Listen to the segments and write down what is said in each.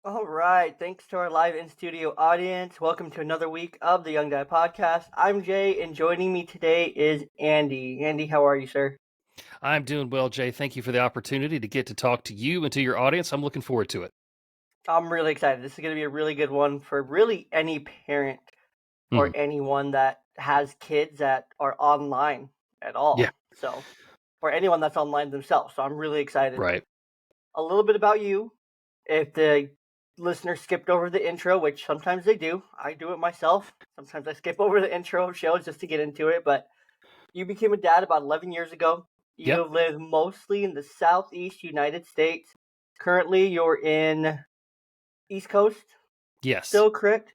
All right. Thanks to our live in studio audience. Welcome to another week of the Young Guy Podcast. I'm Jay, and joining me today is Andy. Andy, how are you, sir? I'm doing well, Jay. Thank you for the opportunity to get to talk to you and to your audience. I'm looking forward to it. I'm really excited. This is going to be a really good one for really any parent or Mhm. anyone that has kids that are online at Yeah, all. So, or anyone that's online themselves. So, I'm really excited. right. A little bit about you. If the listener skipped over the intro, which sometimes they do, I do it myself. Sometimes I skip over the intro of shows just to get into it, but you became a dad about 11 years ago. You Yep. live mostly in the Southeast United States. Currently, you're in East Coast. Yes. Still correct?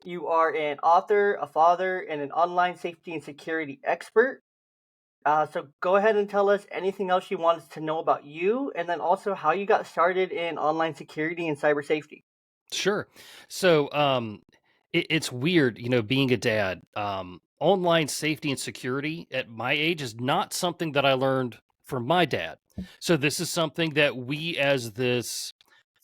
You are an author, a father, and an online safety and security expert. So go ahead and tell us anything else you want us to know about you, and then also how you got started in online security and cyber safety. Sure. So it's weird, being a dad. Online safety and security at my age is not something that I learned from my dad. So this is something that we, as this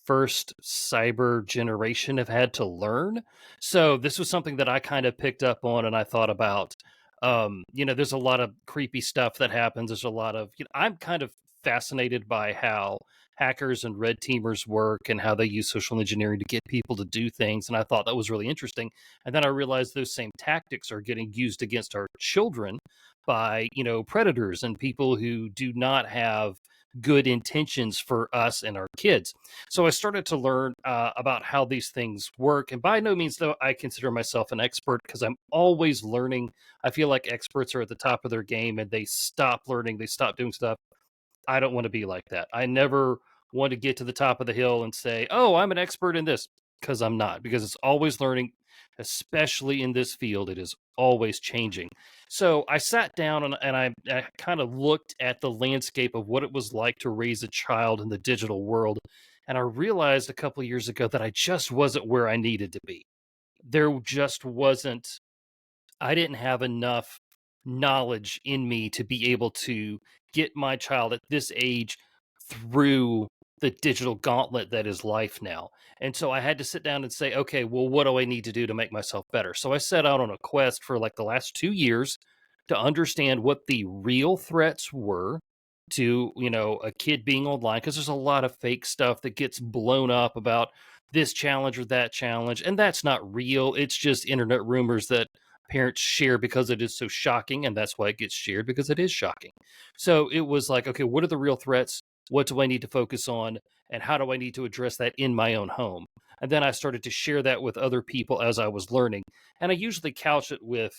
first cyber generation, have had to learn. So this was something that I kind of picked up on and I thought about. There's a lot of creepy stuff that happens. There's a lot of, I'm kind of fascinated by how hackers and red teamers work and how they use social engineering to get people to do things. And I thought that was really interesting. And then I realized those same tactics are getting used against our children by, predators and people who do not have good intentions for us and our kids. So I started to learn about how these things work. And by no means, though, I consider myself an expert because I'm always learning. I feel like experts are at the top of their game and they stop learning, they stop doing stuff. I don't want to be like that. I never want to get to the top of the hill and say, "Oh, I'm an expert in this," because I'm not, because it's always learning, especially in this field. It is always changing. So I sat down and I kind of looked at the landscape of what it was like to raise a child in the digital world. And I realized a couple of years ago that I just wasn't where I needed to be. There just wasn't I didn't have enough knowledge in me to be able to get my child at this age through the digital gauntlet that is life now. And so I had to sit down and say, okay, well, what do I need to do to make myself better? So I set out on a quest for like the last 2 years to understand what the real threats were to, a kid being online, because there's a lot of fake stuff that gets blown up about this challenge or that challenge. And that's not real. It's just internet rumors that parents share because it is so shocking, and that's why it gets shared, because it is shocking. So it was like, okay, what are the real threats? What do I need to focus on? And how do I need to address that in my own home? And then I started to share that with other people as I was learning. And I usually couch it with,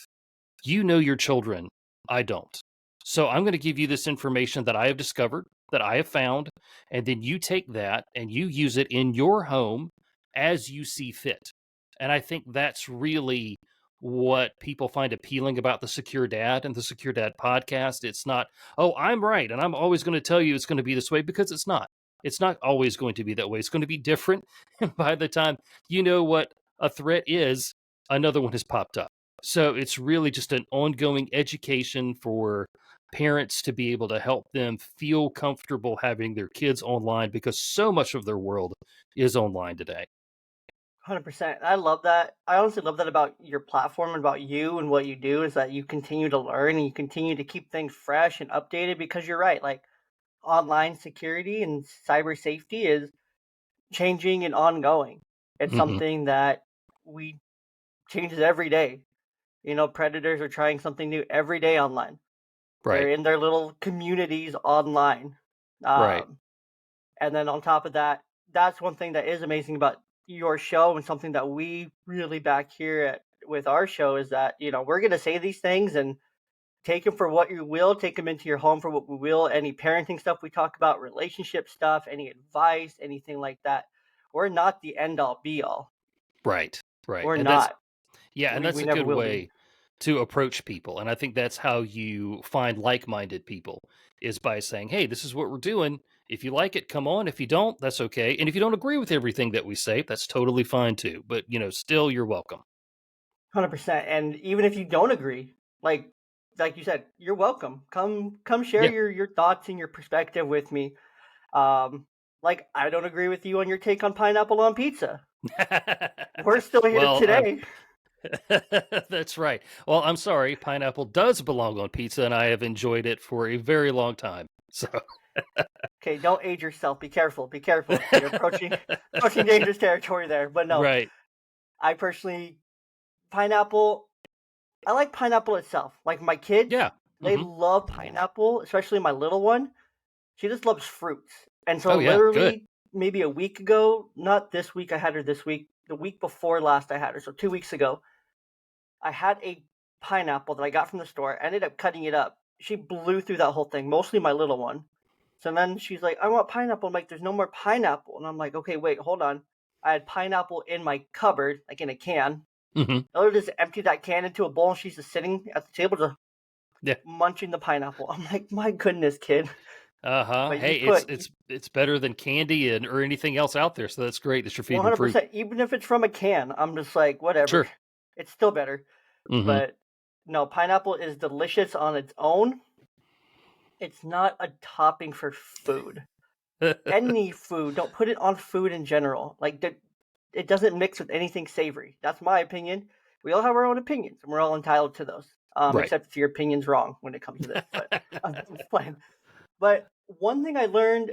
you know your children, I don't. So I'm going to give you this information that I have discovered, that I have found, and then you take that and you use it in your home as you see fit. And I think that's really what people find appealing about the Secure Dad and the Secure Dad podcast. It's not, oh, I'm right and I'm always going to tell you it's going to be this way, because it's not. It's not always going to be that way. It's going to be different. And by the time you know what a threat is, another one has popped up. So it's really just an ongoing education for parents to be able to help them feel comfortable having their kids online, because so much of their world is online today. 100%. I love that. I honestly love that about your platform and about you and what you do is that you continue to learn and you continue to keep things fresh and updated because you're right. Like online security and cyber safety is changing and ongoing. It's Hmm. something that we changes every day. Predators are trying something new every day online. They're Right. in their little communities online. Right. Um, and then on top of that, that's one thing that is amazing about your show and something that we really back here with our show is that, we're going to say these things and take them for what you will, take them into your home for what we will. Any parenting stuff we talk about, relationship stuff, any advice, anything like that. We're not the end all be all. Right. Right. We're And that's, not. yeah, and We that's a never good will be. way to approach people. And I think that's how you find like-minded people, is by saying, "Hey, this is what we're doing. If you like it, come on. If you don't, that's okay. And if you don't agree with everything that we say, that's totally fine too. But, still you're welcome." 100%. And even if you don't agree, like you said, you're welcome. Come share Yeah. your thoughts and your perspective with me. Um, Like, I don't agree with you on your take on pineapple on pizza. We're still here Well, today. that's right. Well, I'm sorry, pineapple does belong on pizza, and I have enjoyed it for a very long time. So, Okay, don't age yourself. Be careful. Be careful. You're approaching dangerous territory there. But no, right. I personally pineapple. I like pineapple itself. Like my kids, Yeah. they Hmm. love pineapple, especially my little one. She just loves fruits. And so Oh, yeah. Good. literally maybe a week ago, not this week, I had her this week, the week before last I had her. So 2 weeks ago, I had a pineapple that I got from the store. I ended up cutting it up. She blew through that whole thing, mostly my little one. So then she's like, I want pineapple. I'm like, there's no more pineapple. And I'm like, okay, wait, hold on. I had pineapple in my cupboard, like in a can. Hmm. I literally just emptied that can into a bowl and she's just sitting at the table just Yeah. munching the pineapple. I'm like, my goodness, kid. Uh-huh. But you Hey, put it's better than candy and or anything else out there. So that's great that you're feeding them fruit. 100%, even if it's from a can, I'm just like, whatever. Sure. It's still better. Hmm. But no, pineapple is delicious on its own. It's not a topping for food. Any food, don't put it on food in general. Like, it doesn't mix with anything savory. That's my opinion. We all have our own opinions, and we're all entitled to those. Right. Except if your opinion's wrong when it comes to this. But I'm just playing. But one thing I learned,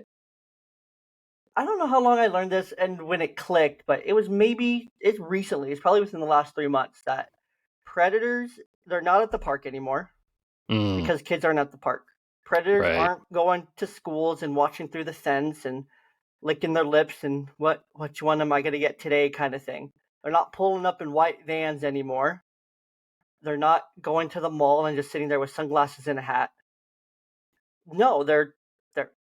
I don't know how long I learned this and when it clicked, but it's recently. It's probably within the last 3 months that predators, they're not at the park anymore Mm, because kids aren't at the park. Predators right. aren't going to schools and watching through the fence and licking their lips and which one am I going to get today kind of thing. They're not pulling up in white vans anymore. They're not going to the mall and just sitting there with sunglasses and a hat. No, they're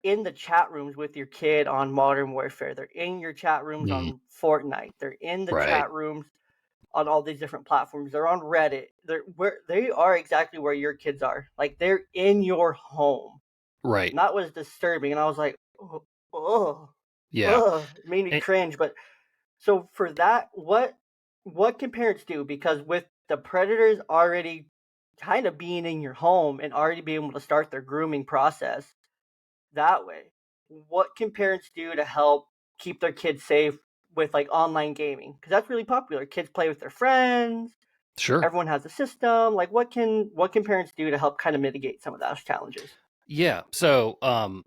in the chat rooms with your kid on Modern Warfare. They're in your chat rooms Mm, on Fortnite. They're in the right. chat rooms on all these different platforms. They're on Reddit. They are exactly where your kids are. Like they're in your home. Right. And that was disturbing. And I was like, oh, oh, Yeah. oh. It made me And, cringe. But so for that, what can parents do? Because with the predators already kind of being in your home and already being able to start their grooming process that way, what can parents do to help keep their kids safe with like online gaming? Because that's really popular. Kids play with their friends. sure. Everyone has a system. Like, what can parents do to help kind of mitigate some of those challenges? Yeah. So,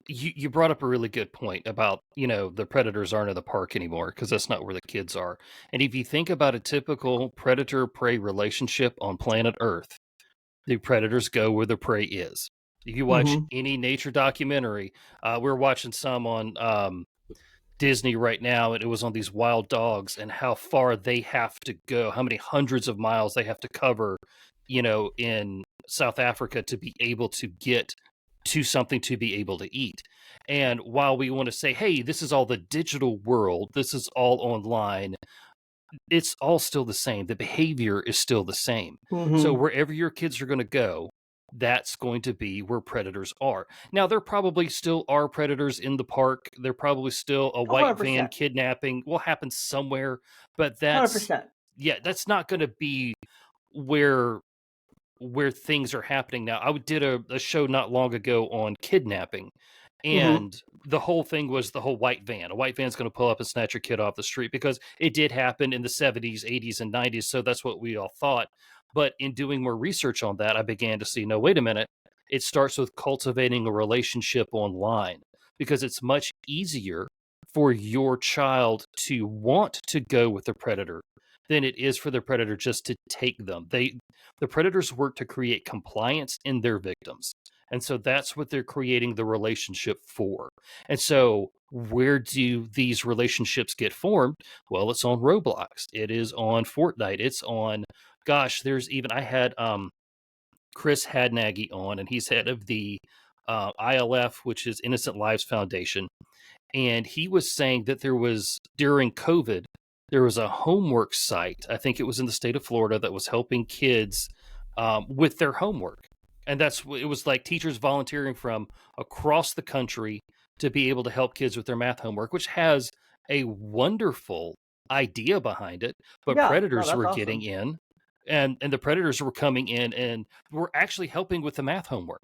you brought up a really good point about, the predators aren't in the park anymore because that's not where the kids are. And if you think about a typical predator prey relationship on planet Earth, the predators go where the prey is. If you watch Mm-hmm. any nature documentary, we're watching some on Disney right now, and it was on these wild dogs and how far they have to go, how many hundreds of miles they have to cover, in South Africa to be able to get to something to be able to eat. And while we want to say, hey, this is all the digital world, this is all online, it's all still the same. The behavior is still the same. So Mm-hmm. wherever your kids are going to go, that's going to be where predators are. Now, there probably still are predators in the park. There probably still a white van 100%. kidnapping will happen somewhere, but 100%. yeah, that's not going to be where things are happening now. I did a show not long ago on kidnapping, Mm-hmm. and the whole thing was the whole white van. A white van's going to pull up and snatch your kid off the street because it did happen in the 70s, 80s, and 90s. So that's what we all thought. But in doing more research on that, I began to see no, wait a minute. It starts with cultivating a relationship online because it's much easier for your child to want to go with the predator than it is for the predator just to take them. The predators work to create compliance in their victims. And so that's what they're creating the relationship for. And so where do these relationships get formed? Well, it's on Roblox. It is on Fortnite. It's on gosh, there's even I had Chris Hadnaggy on, and he's head of the ILF, which is Innocent Lives Foundation, and he was saying that there was during COVID, there was a homework site. I think it was in the state of Florida that was helping kids with their homework, and it was like teachers volunteering from across the country to be able to help kids with their math homework, which has a wonderful idea behind it. But Yeah. No, predators that's were getting awesome. in, and the predators were coming in and were actually helping with the math homework.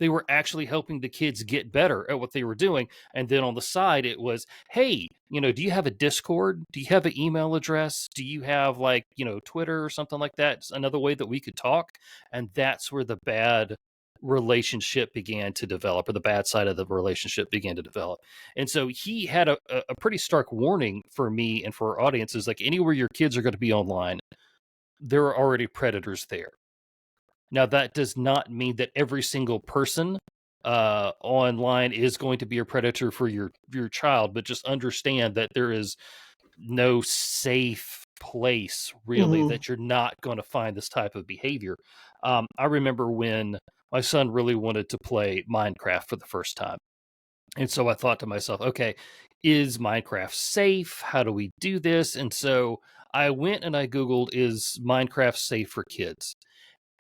They were actually helping the kids get better at what they were doing. And then on the side, it was, hey, do you have a Discord? Do you have an email address? Do you have like, Twitter or something like that? It's another way that we could talk. And that's where the bad relationship began to develop, or the bad side of the relationship began to develop. And so he had a pretty stark warning for me and for our audiences, like anywhere your kids are going to be online, there are already predators there. Now, that does not mean that every single person online is going to be a predator for your child, but just understand that there is no safe place really Hmm. that you're not going to find this type of behavior. I remember when my son really wanted to play Minecraft for the first time. And so I thought to myself, okay, is Minecraft safe? How do we do this? And so I went and I Googled, is Minecraft safe for kids?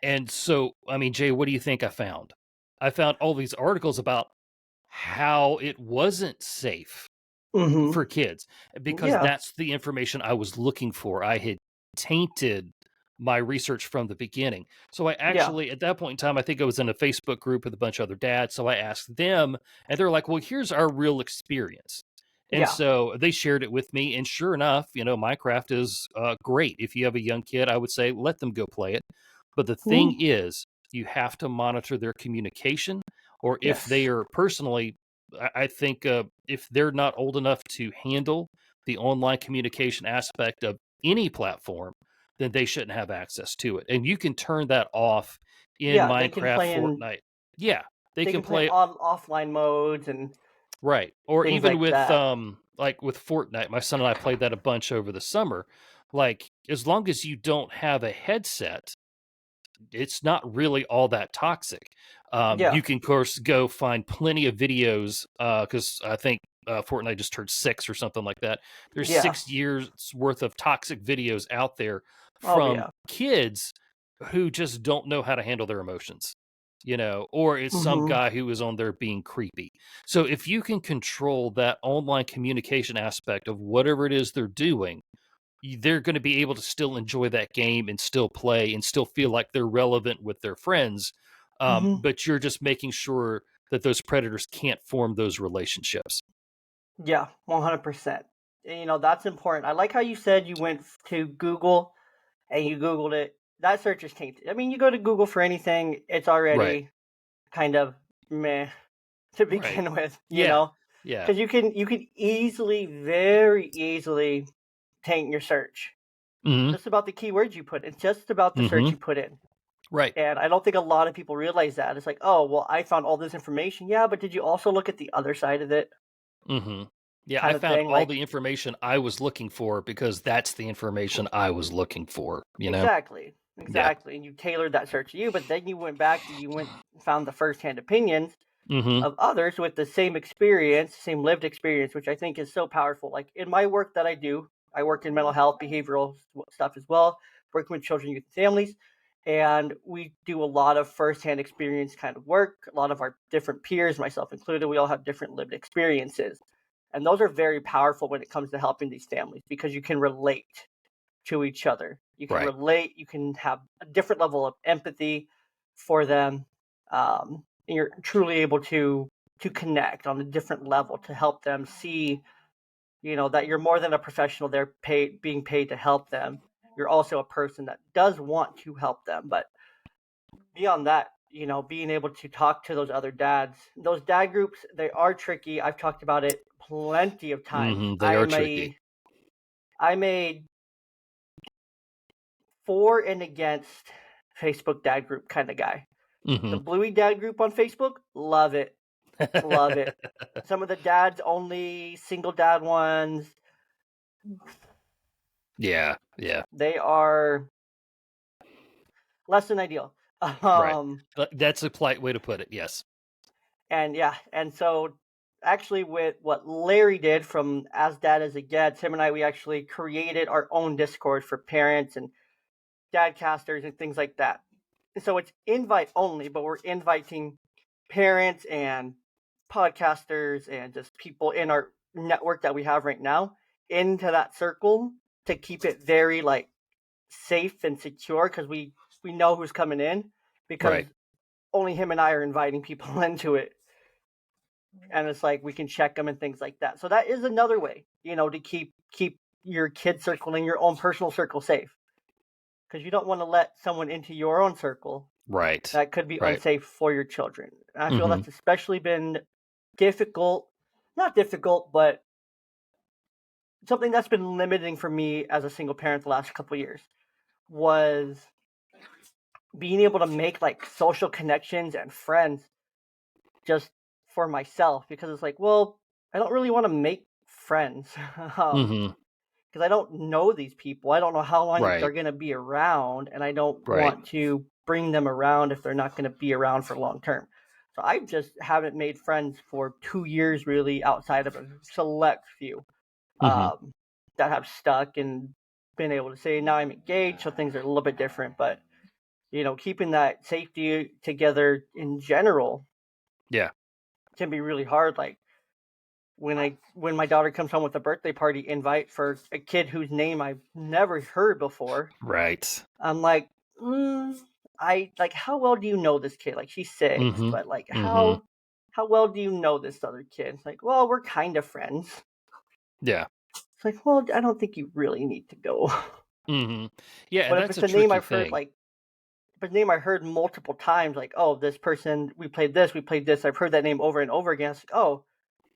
And so, I mean, Jay, what do you think I found? I found all these articles about how it wasn't safe Hmm. for kids because Yeah. that's the information I was looking for. I had tainted my research from the beginning. So I Yeah. actually, at that point in time, I think I was in a Facebook group with a bunch of other dads. So I asked them, and they're like, well, here's our real experience. And Yeah. so they shared it with me. And sure enough, Minecraft is great. If you have a young kid, I would say let them go play it. But the thing Mhm. is, you have to monitor their communication, or if they Yes. are personally, I think if they're not old enough to handle the online communication aspect of any platform, then they shouldn't have access to it. And you can turn that off in Yeah, Minecraft, Fortnite. Yeah, they they can can play play on offline modes and right. Or things even like with that. like with Fortnite, my son and I played that a bunch over the summer. Like as long as you don't have a headset, it's not really all that toxic. Yeah. You can, of course, go find plenty of videos because I think Fortnite just turned 6 or something like that. There's Yeah. 6 years worth of toxic videos out there Oh from yeah. kids who just don't know how to handle their emotions, or it's some Mhm. guy who is on there being creepy. So if you can control that online communication aspect of whatever it is they're doing, they're going to be able to still enjoy that game and still play and still feel like they're relevant with their friends. Mhm. But you're just making sure that those predators can't form those relationships. Yeah, 100%. And, that's important. I like how you said you went to Google and you Googled it. That search is tainted. I mean, you go to Google for anything, it's Right. already kind of meh to Right. begin with, Yeah. Yeah. because you can easily, very easily taint your search. Hmm. Just about the keywords you put in, just about the search Hmm. you put in. Right. And I don't think a lot of people realize that. It's like, oh, well, I found all this information. Yeah, but did you also look at the other side of it? Hmm. Yeah. I Kind of found thing. all Like, the information I was looking for because that's the information I was looking for. exactly. Yeah. Exactly. And you tailored that search to you, but then you went back and you went and found the firsthand opinions Hmm. of others with the same experience, same lived experience, which I think is so powerful. Like in my work that I do, I work in mental health, behavioral stuff as well, working with children, youth, and families. And we do a lot of firsthand experience kind of work. A lot of our different peers, myself included, we all have different lived experiences. And those are very powerful when it comes to helping these families because you can relate to each other. You can Right. relate, you can have a different level of empathy for them. And you're truly able to connect on a different level to help them see, that you're more than a professional. They're being paid to help them. You're also a person that does want to help them. But beyond that, being able to talk to those dad groups, they are tricky. I've talked about it plenty of times. They are tricky. I made for and against Facebook dad group kind of guy. The Hmm. Bluey dad group on Facebook, love it. Love it. Some of the dads only single dad ones, Yeah. Yeah. they are less than ideal. Right. Um That's a polite way to put it. Yes. and yeah, and so actually with what Larry did from As Dad as It Gets, him and I we actually created our own Discord for parents and dad casters and things like that. And so it's invite only, but we're inviting parents and podcasters and just people in our network that we have right now into that circle to keep it very like safe and secure because we know who's coming in because Right. only him and I are inviting people into it, and it's like we can check them and things like that. So that is another way, to keep your kid circle and your own personal circle safe, because you don't want to let someone into your own circle Right. that could be Right. unsafe for your children. And I feel Mhm. that's especially been difficult, not difficult, but something that's been limiting for me as a single parent the last couple of years was being able to make like social connections and friends just for myself, because it's like, well, I don't really want to make friends Mhm. because I don't know these people. I don't know how long they're Right. going to be around, and I don't Right. want to bring them around if they're not going to be around for long term. So I just haven't made friends for 2 years really, outside of a select few Mhm. um, that have stuck and been able to say now I'm engaged, so things are a little bit different. But keeping that safety together in general Yeah. can be really hard. Like when my daughter comes home with a birthday party invite for a kid whose name I've never heard before, Right. I'm like, I like, how well do you know this kid? Like she's 6, Mhm. but like Mhm. how well do you know this other kid? It's like, well, we're kind of friends. Yeah. It's like, well, I don't think you really need to go. Mhm. Yeah, and But if that's it's a a name tricky I've heard thing. like but name I heard multiple times, like, oh, this person, we played this. I've heard that name over and over again. It's like, oh,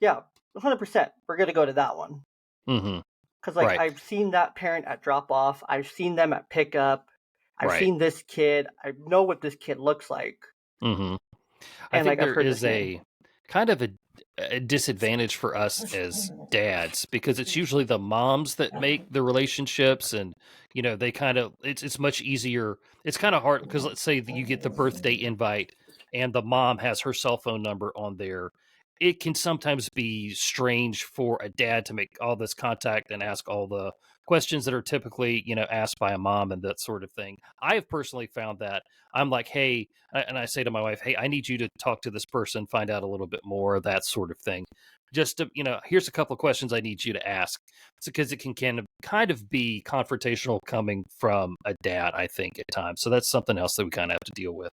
yeah, 100%. We're gonna go to that one. Mhm. Because like Right. I've seen that parent at drop off, I've seen them at pickup, I've Right. seen this kid, I know what this kid looks like, Mhm. I and think like I've there heard is this name. a kind of a disadvantage for us as dads because it's usually the moms that make the relationships and they kind of it's much easier. It's kind of hard because let's say that you get the birthday invite and the mom has her cell phone number on there. It can sometimes be strange for a dad to make all this contact and ask all the questions that are typically asked by a mom and that sort of thing. I have personally found that I'm like, hey, and I say to my wife, "Hey, I need you to talk to this person, find out a little bit more, that sort of thing. Just to, here's a couple of questions I need you to ask." It's because it can kind of be confrontational coming from a dad, I think, at times. So that's something else that we kind of have to deal with.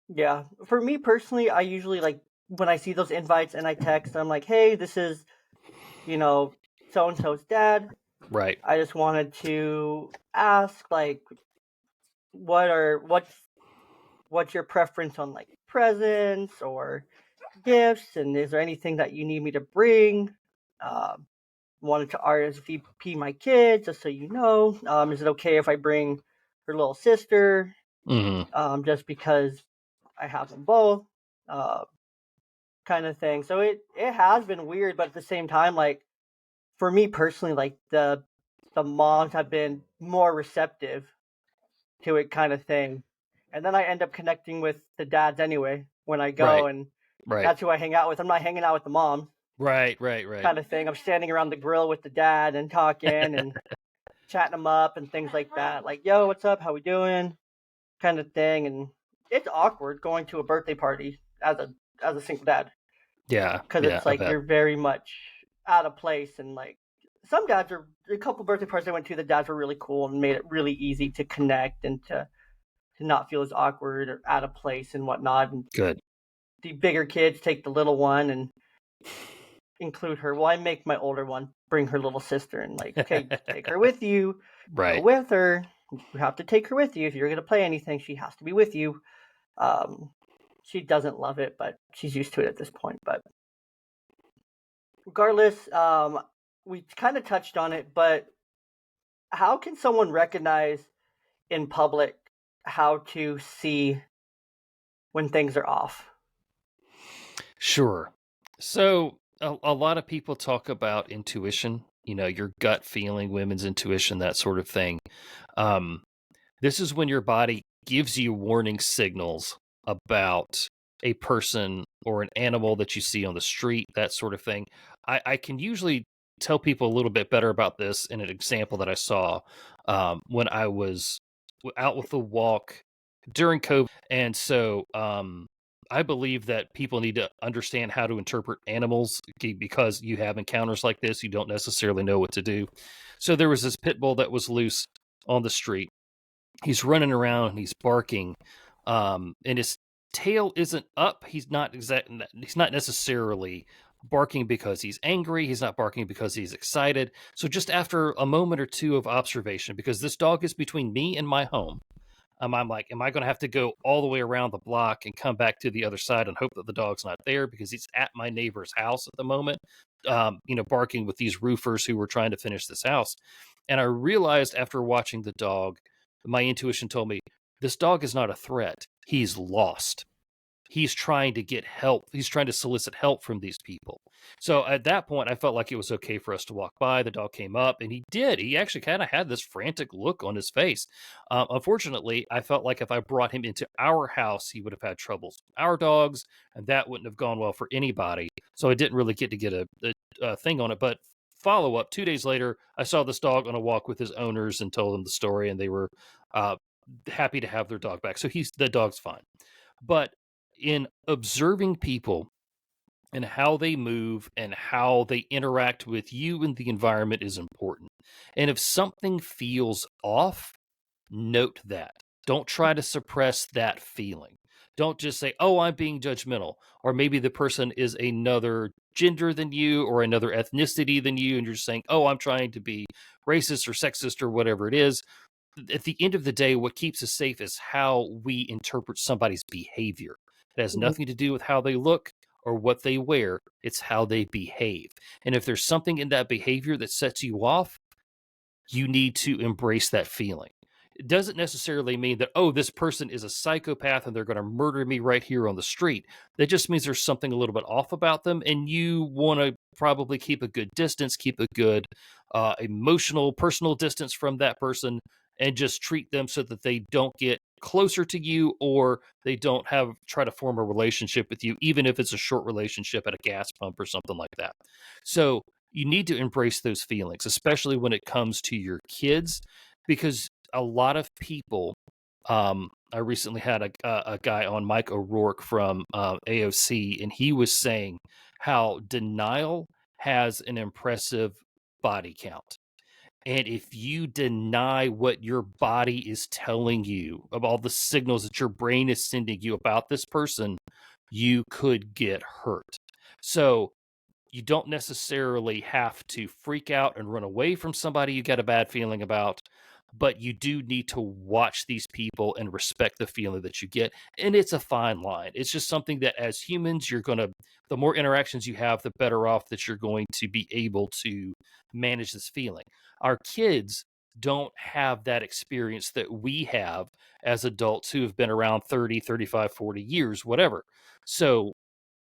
Yeah, for me personally, I usually like when I see those invites and I text, I'm like, hey, this is you know so and so's dad. Right. I just wanted to ask, like, what's your preference on like presents or gifts, and is there anything that you need me to bring? Um, Wanted to RSVP my kids, just so you know. Is it okay if I bring her little sister? Hmm. Just because I have them both, uh, kind of thing. So it has been weird, but at the same time, like for me personally, like the moms have been more receptive to it, kind of thing. And then I end up connecting with the dads anyway when I go, Right. and Right. that's who I hang out with. I'm not hanging out with the mom, Right. Right. Right. kind of thing. I'm standing around the grill with the dad and talking and chatting them up and things like that. Like, yo, what's up? How we doing? Kind of thing. And it's awkward going to a birthday party as a single dad, Yeah. because Yeah. it's I like bet. you're very much out of place. And like some dads are a couple birthday parties I went to, the dads were really cool and made it really easy to connect and to not feel as awkward or out of place and whatnot. And Good. the bigger kids take the little one and include her. Well, I make my older one bring her little sister and like, okay, take her with you. Go Right. with her. You have to take her with you. If you're gonna play anything, she has to be with you. Um, she doesn't love it, but she's used to it at this point. But regardless, we kind of touched on it. But how can someone recognize in public how to see when things are off? Sure. So a lot of people talk about intuition, your gut feeling, women's intuition, that sort of thing. Um, This is when your body gives you warning signals about a person or an animal that you see on the street, that sort of thing. I can usually tell people a little bit better about this in an example that I saw when I was out with a walk during COVID. And so I believe that people need to understand how to interpret animals because you have encounters like this. You don't necessarily know what to do. So there was this pit bull that was loose on the street. He's running around, he's barking, and tail isn't up. He's not necessarily barking because he's angry. He's not barking because he's excited. So just after a moment or two of observation, because this dog is between me and my home, I'm like, am I going to have to go all the way around the block and come back to the other side and hope that the dog's not there because he's at my neighbor's house at the moment, barking with these roofers who were trying to finish this house. And I realized after watching the dog, my intuition told me this dog is not a threat. He's lost. He's trying to get help. He's trying to solicit help from these people. So at that point, I felt like it was okay for us to walk by. The dog came up and he did. He actually kind of had this frantic look on his face. Unfortunately, I felt like if I brought him into our house, he would have had troubles with our dogs, and that wouldn't have gone well for anybody. So I didn't really get to get a thing on it. But follow up 2 days later, I saw this dog on a walk with his owners and told them the story, and they were uh, happy to have their dog back. So the dog's fine. But in observing people and how they move and how they interact with you and the environment is important. And if something feels off, note that. Don't try to suppress that feeling. Don't just say, oh, I'm being judgmental. Or maybe the person is another gender than you or another ethnicity than you. And you're just saying, oh, I'm trying to be racist or sexist or whatever it is. At the end of the day, what keeps us safe is how we interpret somebody's behavior. It has Mhm. nothing to do with how they look or what they wear, it's how they behave. And if there's something in that behavior that sets you off, you need to embrace that feeling. It doesn't necessarily mean that, oh, this person is a psychopath and they're going to murder me right here on the street. That just means there's something a little bit off about them, and you want to probably keep a good distance, keep a good emotional, personal distance from that person, and just treat them so that they don't get closer to you or they don't try to form a relationship with you, even if it's a short relationship at a gas pump or something like that. So you need to embrace those feelings, especially when it comes to your kids, because a lot of people. I recently had a guy on, Mike O'Rourke from AOC, and he was saying how denial has an impressive body count. And if you deny what your body is telling you of all the signals that your brain is sending you about this person, you could get hurt. So you don't necessarily have to freak out and run away from somebody you get a bad feeling about, but you do need to watch these people and respect the feeling that you get. And it's a fine line. It's just something that as humans, the more interactions you have, the better off that you're going to be able to manage this feeling. Our kids don't have that experience that we have as adults who have been around 30, 35, 40 years, whatever. So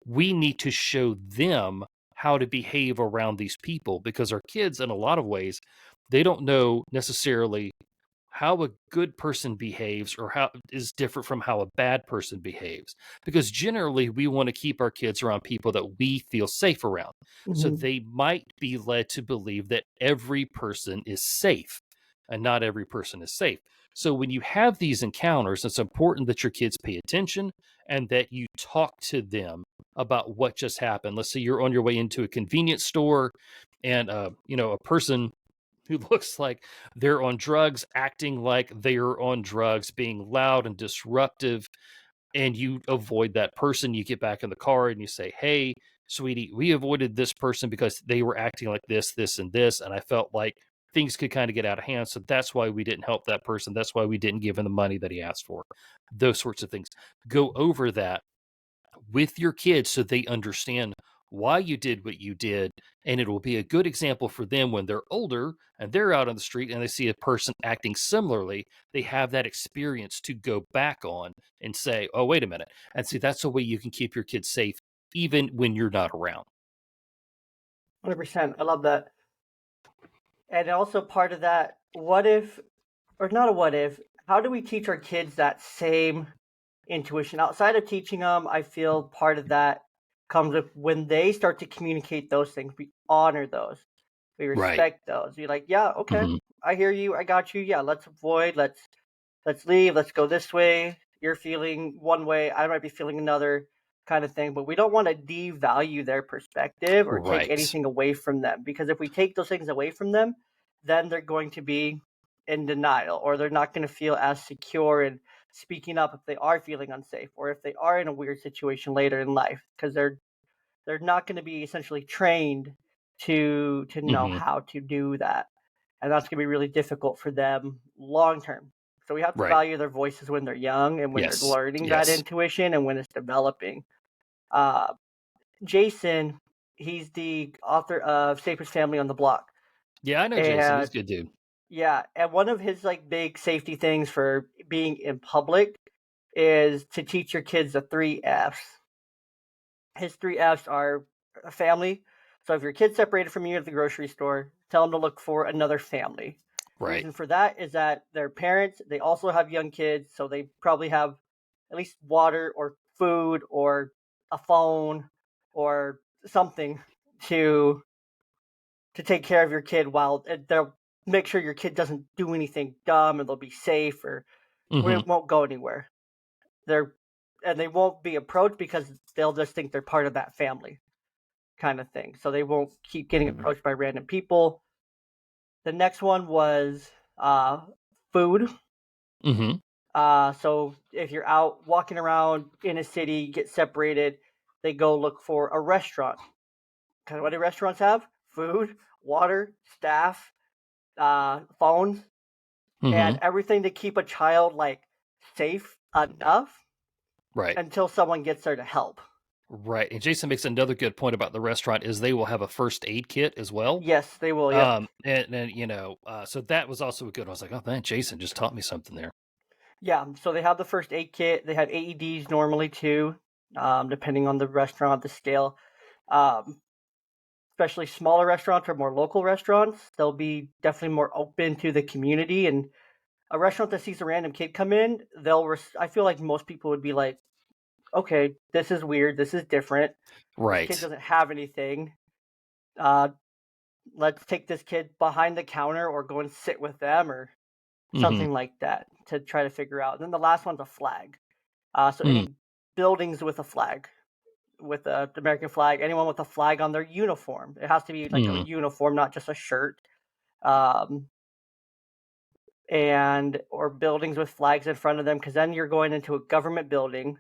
we need to show them how to behave around these people, because our kids, in a lot of ways, they don't know necessarily how a good person behaves or how is different from how a bad person behaves, because generally we want to keep our kids around people that we feel safe around. So Mhm. they might be led to believe that every person is safe, and not every person is safe. So when you have these encounters, it's important that your kids pay attention and that you talk to them about what just happened. Let's say you're on your way into a convenience store, and a person who looks like they're on drugs, acting like they're on drugs, being loud and disruptive, and you avoid that person. You get back in the car and you say, "Hey, sweetie, we avoided this person because they were acting like this, and this, and I felt like things could kind of get out of hand. So that's why we didn't help that person. That's why we didn't give him the money that he asked for." Those sorts of things. Go over that with your kids so they understand why you did what you did, and it will be a good example for them when they're older and they're out on the street and they see a person acting similarly. They have that experience to go back on and say, oh, wait a minute. And see, that's a way you can keep your kids safe even when you're not around. 100%. I love that. And also part of that, what if, or not a what if, how do we teach our kids that same intuition? Outside of teaching them, I feel part of that comes with when they start to communicate those things. We honor those, we Right. respect those. You're like, yeah, okay, Hmm. I hear you, I got you. Yeah, let's avoid, let's leave, let's go this way. You're feeling one way, I might be feeling another, kind of thing. But we don't want to devalue their perspective or take Right. anything away from them, because if we take those things away from them, then they're going to be in denial, or they're not going to feel as secure and speaking up if they are feeling unsafe or if they are in a weird situation later in life, because they're not going to be essentially trained to know Hmm. how to do that, and that's going to be really difficult for them long term. So we have to Right. value their voices when they're young and when they're Yes. learning that Yes. intuition and when it's developing. uh, Jason, he's the author of Safest Family on the Block. Yeah, I know Jason. He's And a good dude. yeah, and one of his like big safety things for being in public is to teach your kids the three F's. His three F's are family. So if your kid's separated from you at the grocery store, tell them to look for another family. The Right. reason for that is that their parents, they also have young kids, so they probably have at least water or food or a phone or something to take care of your kid while they'll make sure your kid doesn't do anything dumb and they'll be safe or Hmm. it won't go anywhere. They're and they won't be approached because they'll just think they're part of that family kind of thing. So they won't keep getting approached by random people. The next one was food. Hmm. So if you're out walking around in a city, get separated, they go look for a restaurant. Because what do restaurants have? Food, water, staff, phones, and Hmm. everything to keep a child like safe enough Right. until someone gets there to help. Right. And Jason makes another good point about the restaurant is they will have a first aid kit as well. Yes, they will. Yep. And so that was also a good. I was like, oh man, Jason just taught me something there. Yeah. So they have the first aid kit. They have AEDs normally too, depending on the restaurant, the scale. Um, Especially smaller restaurants or more local restaurants, they'll be definitely more open to the community. And a restaurant that sees a random kid come in, I feel like most people would be like, okay, this is weird. This is different. This kid Right. doesn't have anything. Uh, let's take this kid behind the counter or go and sit with them or Hmm. something like that to try to figure out. And then the last one's a flag. So Mm. any buildings with a flag, with the American flag, anyone with a flag on their uniform. It has to be like a Hmm. uniform, not just a shirt. Um, and or buildings with flags in front of them, because then you're going into a government building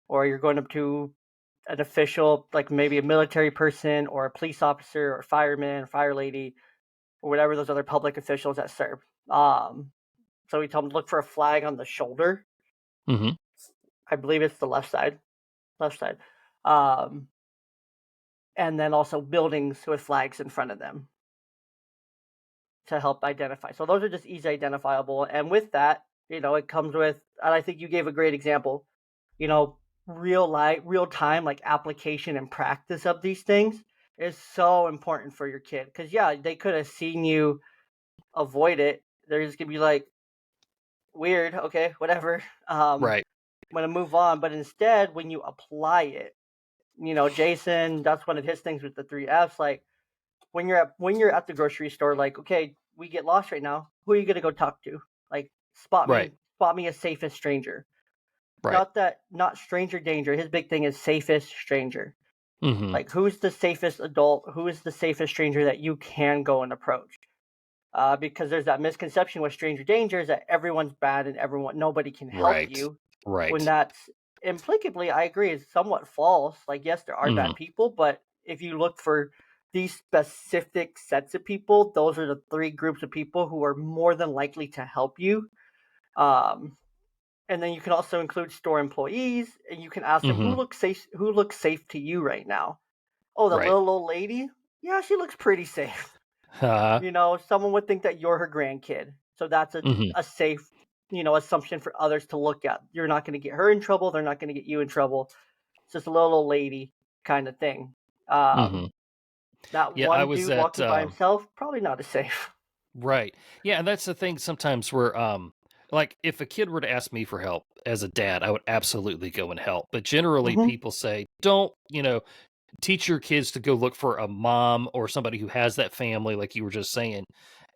or you're going up to an official, like maybe a military person or a police officer or fireman or fire lady or whatever those other public officials that serve. Um, so we tell them to look for a flag on the shoulder. Hmm. I believe it's the left side. Um, and then also buildings with flags in front of them to help identify. So those are just easy identifiable. And with that, it comes with, and I think you gave a great example, you know, real time, like application and practice of these things is so important for your kid. Cause yeah, they could have seen you avoid it. They're just gonna be like, weird, okay, whatever. Right. I'm gonna move on. But instead, when you apply it, Jason, that's one of his things with the three F's. Like when you're at the grocery store, like, okay, we get lost right now. Who are you gonna go talk to? Like, Right. spot me a safest stranger. Right. Not stranger danger. His big thing is safest stranger. Hmm. Like, who's the safest adult? Who is the safest stranger that you can go and approach? Because there's that misconception with stranger danger is that everyone's bad and nobody can help Right. you. When Right. that's implicitly, I agree, is somewhat false. Like, yes, there are bad Hmm. people, but if you look for these specific sets of people, those are the three groups of people who are more than likely to help you. Um, and then you can also include store employees, and you can ask them Hmm. who looks safe to you right now. Oh, the Right. little old lady? Yeah, she looks pretty safe. Uh, Someone would think that you're her grandkid. So that's hmm. a safe, assumption for others to look at. You're not going to get her in trouble. They're not going to get you in trouble. It's just a little old lady kind of thing. Hmm. That Yeah, I one was dude at walking by himself, probably not as safe. right. Yeah, and that's the thing sometimes where like if a kid were to ask me for help as a dad, I would absolutely go and help. But generally Hmm. people say, don't, teach your kids to go look for a mom or somebody who has that family, like you were just saying,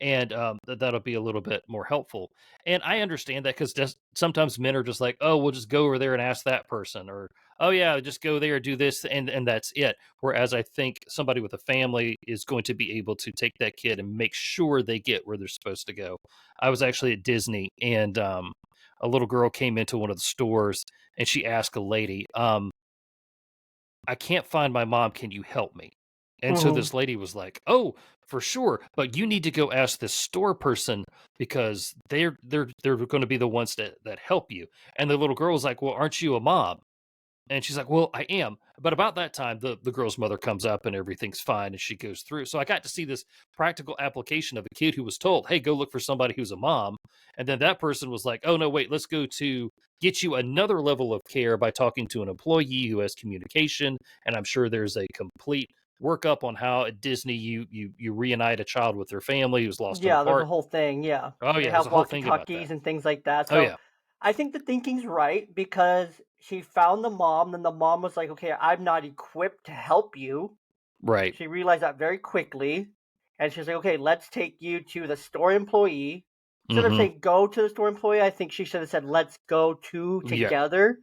and that'll be a little bit more helpful. And I understand that because sometimes men are just like, oh, we'll just go over there and ask that person, or oh yeah, just go there, do this, and that's it. Whereas I think somebody with a family is going to be able to take that kid and make sure they get where they're supposed to go. I was actually at Disney, and a little girl came into one of the stores and she asked a lady, I can't find my mom. Can you help me? And so Mhm. this lady was like, "Oh, for sure, but you need to go ask this store person because they're going to be the ones that help you." And the little girl was like, "Well, aren't you a mom?" And she's like, "Well, I am." But about that time, the girl's mother comes up and everything's fine and she goes through. So I got to see this practical application of a kid who was told, "Hey, go look for somebody who's a mom." And then that person was like, "Oh no, wait, let's go to get you another level of care by talking to an employee who has communication." And I'm sure there's a complete workup on how at Disney you reunite a child with their family who's lost them Yeah, there's a apart. whole thing, yeah. Oh They yeah, there's have a whole thing about that. walkie-talkies and things like that, Oh so yeah. I think the thinking's right because she found the mom, then the mom was like, "Okay, I'm not equipped to help you." Right. She realized that very quickly, and she's like, "Okay, let's take you to the store employee." Instead of Mhm. saying, "Go to the store employee," I think she should have said, "Let's go to Yeah. together."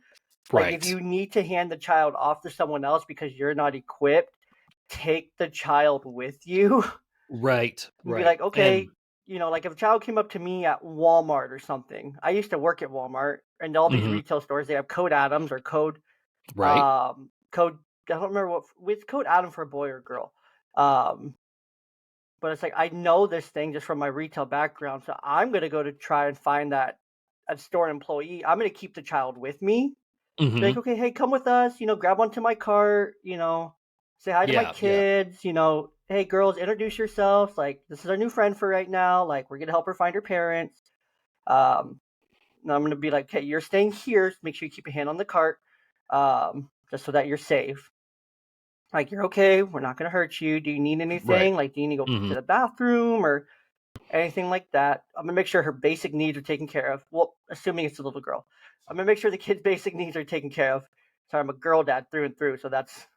Like, if Right. you need to hand the child off to someone else because you're not equipped, take the child with you. Right. And be Right. like, And okay, like if a child came up to me at Walmart or something, I used to work at Walmart and all these mhm. retail stores, they have code Adams or Right. code, I don't remember which code Adam for a boy or girl. Um, but it's like, I know this thing just from my retail background. So I'm going to go to try and find that a store employee. I'm going to keep the child with me. Be like, Mhm. okay, hey, come with us, grab onto my cart, say hi to my Yeah, yeah. kids, hey, girls, introduce yourselves. Like, this is our new friend for right now. Like, we're going to help her find her parents. Um, and I'm going to be like, okay, you're staying here. So make sure you keep your hand on the cart, just so that you're safe. Like, you're okay. We're not going to hurt you. Do you need Right. anything? Like, do you need to go to Mhm. the bathroom or anything like that? I'm going to make sure her basic needs are taken care of. Well, assuming it's a little girl. I'm going to make sure the kid's basic needs are taken care of. Sorry, I'm a girl dad through and through. So that's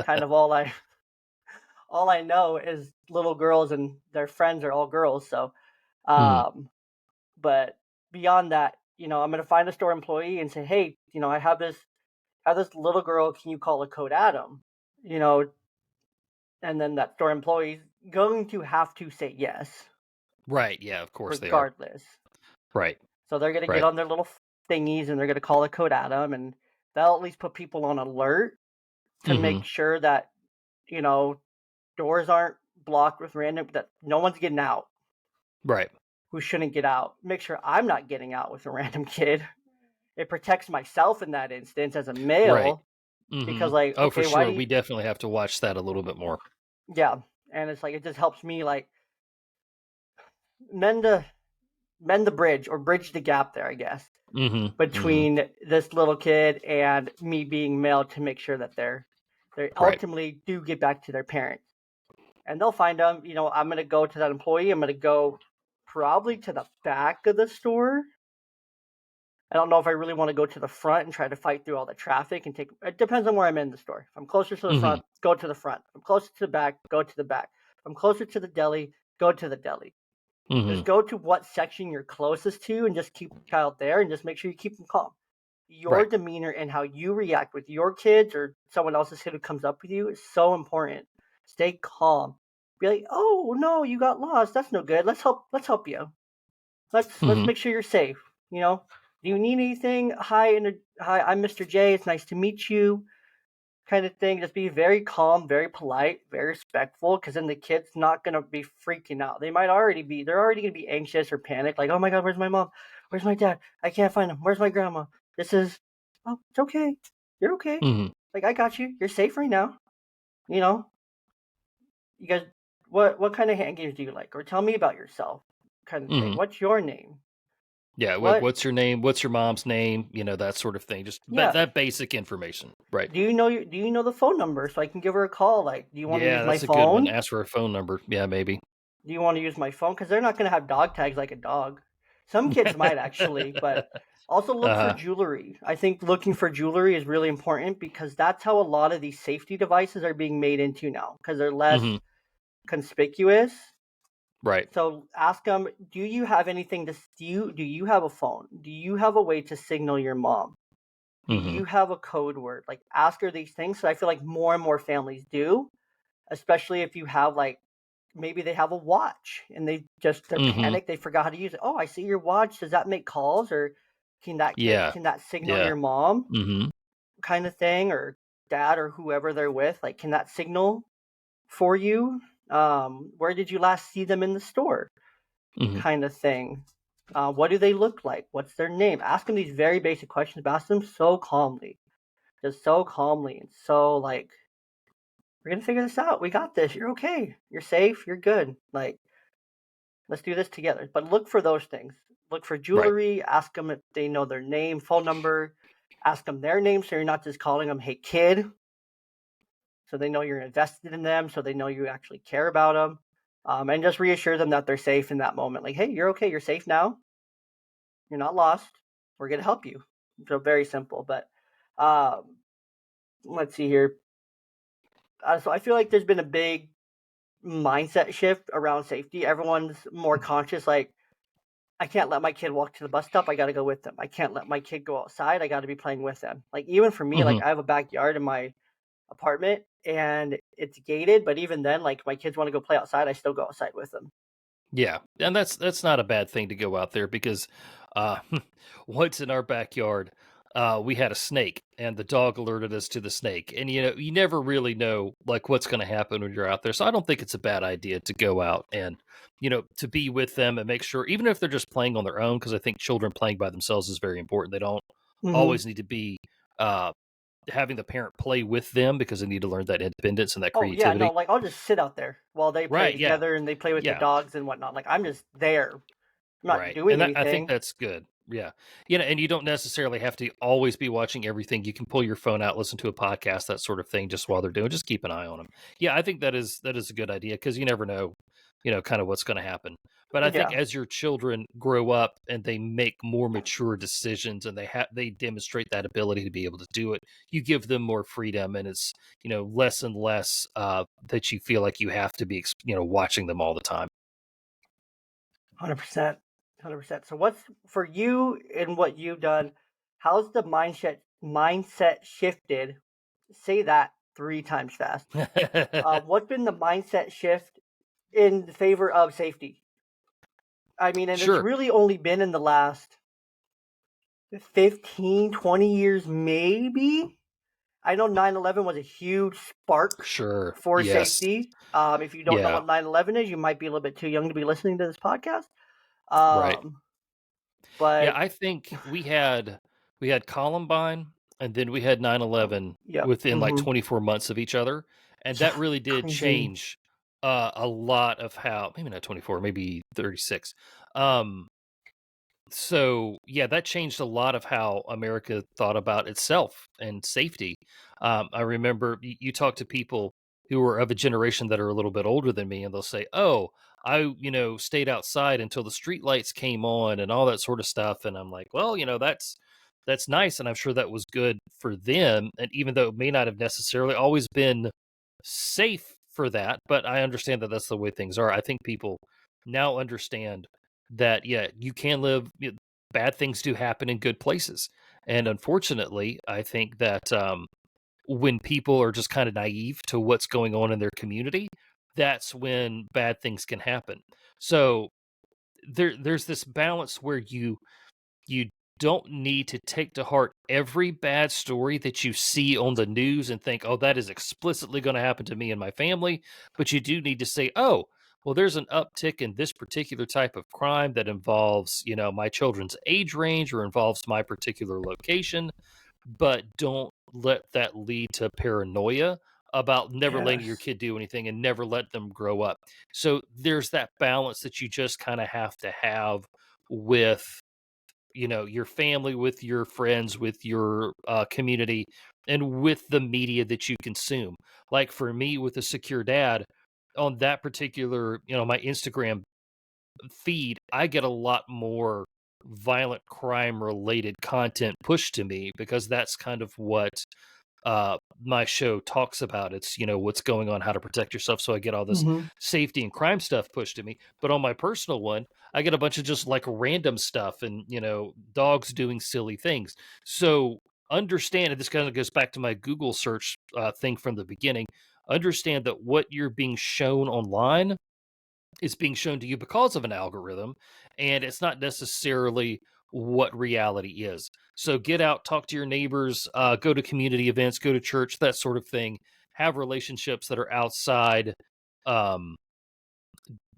kind of all I know is little girls and their friends are all girls. So, Mhm. um, but beyond that, I'm going to find a store employee and say, hey, I have this little girl. Can you call a code Adam? You know, and then that store employee's going to have to say yes, Right, yeah, of course they are. regardless. Right, So they're going to get right. on their little thingies and they're going to call a code Adam, and that'll at least put people on alert to make Mhm. sure that you know doors aren't blocked with random, that no one's getting out Right, who shouldn't get out. Make sure I'm not getting out with a random kid. It protects myself in that instance as a right. male because, Mhm. like, Oh, for okay, why sure, do you? we definitely have to watch that a little bit more. Yeah, and it's like it just helps me like mend the mend the bridge or bridge the gap there, I guess, Mhm, mhm. between this little kid and me being male to make sure that they Right. ultimately do get back to their parents and they'll find them. I'm gonna go to that employee. I'm gonna go probably to the back of the store. I don't know if I really want to go to the front and try to fight through all the traffic and take. It depends on where I'm in the store. If I'm closer to the Mhm, front, go to the front. If I'm closer to the back, go to the back. If I'm closer to the deli, go to the deli. Just mhm. go to what section you're closest to and just keep the child there and just make sure you keep them calm. Your Right. demeanor and how you react with your kids or someone else's kid who comes up with you is so important. Stay calm. Be like, "Oh no, you got lost. That's no good. Let's help you. Let's Mhm. make sure you're safe. Do you need anything? Hi, I'm Mr. J. It's nice to meet you." Kind of thing. Just be very calm, very polite, very respectful, because then the kid's not gonna be freaking out. They're already gonna be anxious or panicked, like, oh my god, where's my mom? Where's my dad? I can't find him. Where's my grandma? This is, oh, it's okay. You're okay. Mhm. Like, I got you. You're safe right now. You know, you guys, what kind of hand games do you like? Or tell me about yourself, kind of thing. Mhm. What's your name? Yeah, What? what's your name? What's your mom's name? That sort of thing. Just Yeah. that basic information. Right. Do you know the phone number so I can give her a call? Like, do you want to Yeah, use my that's a good one. phone? Ask for a phone number. Yeah, maybe. Do you want to use my phone? Because they're not going to have dog tags like a dog. Some kids might actually, but also look for Uh-huh. jewelry. I think looking for jewelry is really important because that's how a lot of these safety devices are being made into now because they're less Mhm. conspicuous. Right. So ask them, do you have anything to do you have a phone? Do you have a way to signal your mom? Do Mhm. you have a code word? Like ask her these things. So I feel like more and more families do, especially if you have like maybe they have a watch and they're Mhm. panicked, they forgot how to use it. Oh, I see your watch. Does that make calls? Or Yeah. can that signal Yeah. your mom Mhm. kind of thing, or dad, or whoever they're with? Like, can that signal for you? Where did you last see them in the store? Mhm. Kind of thing. What do they look like? What's their name? Ask them these very basic questions, but ask them so calmly, just so calmly, and so like, we're gonna figure this out. We got this. You're okay. You're safe. You're good. Like, let's do this together. But look for those things. Look for Right. jewelry. Ask them if they know their name, phone number. Ask them their name, so you're not just calling them "Hey kid," so they know you're invested in them, so they know you actually care about them, and just reassure them that they're safe in that moment. Like, hey, you're okay. You're safe now. You're not lost. We're gonna help you. So very simple. But um, let's see here. So I feel like there's been a big mindset shift around safety. Everyone's more conscious. Like, I can't let my kid walk to the bus stop. I got to go with them. I can't let my kid go outside. I got to be playing with them. Like, even for me, like, Mhm. I have a backyard in my apartment and it's gated, but even then, like, my kids want to go play outside, I still go outside with them. Yeah, and that's not a bad thing to go out there because uh, once in our backyard, we had a snake, and the dog alerted us to the snake. And you never really know like what's going to happen when you're out there. So I don't think it's a bad idea to go out and to be with them and make sure, even if they're just playing on their own, because I think children playing by themselves is very important. They don't Hmm. always need to be uh, having the parent play with them because they need to learn that independence and that Oh yeah, creativity. no, like, I'll just sit out there while they play Right? Yeah. together and they play with the Yeah. dogs and whatnot. Like, I'm just there. I'm not Right, doing and that I think anything. that's good. Yeah. And you don't necessarily have to always be watching everything. You can pull your phone out, listen to a podcast, that sort of thing, just while they're doing. Just keep an eye on them. Yeah, I think that is a good idea because you never know, kind of what's going to happen. But I think Yeah, as your children grow up and they make more mature decisions and they demonstrate that ability to be able to do it, you give them more freedom, and it's less and less that you feel like you have to be watching them all the time. 100%. 100%. So what's for you in what you've done? How's the mindset shifted? Say that three times fast. What's been the mindset shift in favor of safety? I mean, and it's Sure, really only been in the last 15, 20 years, maybe. I know 9/11 was a huge spark sure, for yes, safety. If you don't know yeah. what 9/11 is, you might be a little bit too young to be listening to this podcast. Right. Um, Yeah, but I think we had Columbine and then we had 9/11 yep. within like 24 months of each other, and Yeah, that really did crazy. change a lot of how, maybe not 24, maybe 36. Um so yeah, that changed a lot of how America thought about itself and safety. I remember you talk to people who are of a generation that are a little bit older than me, and they'll say, "Oh, I stayed outside until the street lights came on and all that sort of stuff." And I'm like, "Well, that's nice, and I'm sure that was good for them. And even though it may not have necessarily always been safe for that, but I understand that that's the way things are. I think people now understand that, yeah, you can live, bad things do happen in good places. And unfortunately, I think that when people are just kind of naive to what's going on in their community, that's when bad things can happen. So there's this balance where you don't need to take to heart every bad story that you see on the news and think, "Oh, that is explicitly going to happen to me and my family." But you do need to say, "Oh, well, there's an uptick in this particular type of crime that involves, my children's age range or involves my particular location." But don't let that lead to paranoia about never letting your Yes. kid do anything and never let them grow up. So there's that balance that you just kind of have to have with your family, with your friends, with your community, and with the media that you consume. Like for me, with a secure dad, on that particular, my Instagram feed, I get a lot more violent crime related content pushed to me because that's kind of what my show talks about. It's what's going on, how to protect yourself. So I get all this Hmm. safety and crime stuff pushed to me. But on my personal one, I get a bunch of just like random stuff and dogs doing silly things. So understand, and this kind of goes back to my Google search thing from the beginning. Understand that what you're being shown online is being shown to you because of an algorithm, and it's not necessarily what reality is. So get out, talk to your neighbors, go to community events, go to church, that sort of thing. Have relationships that are outside um,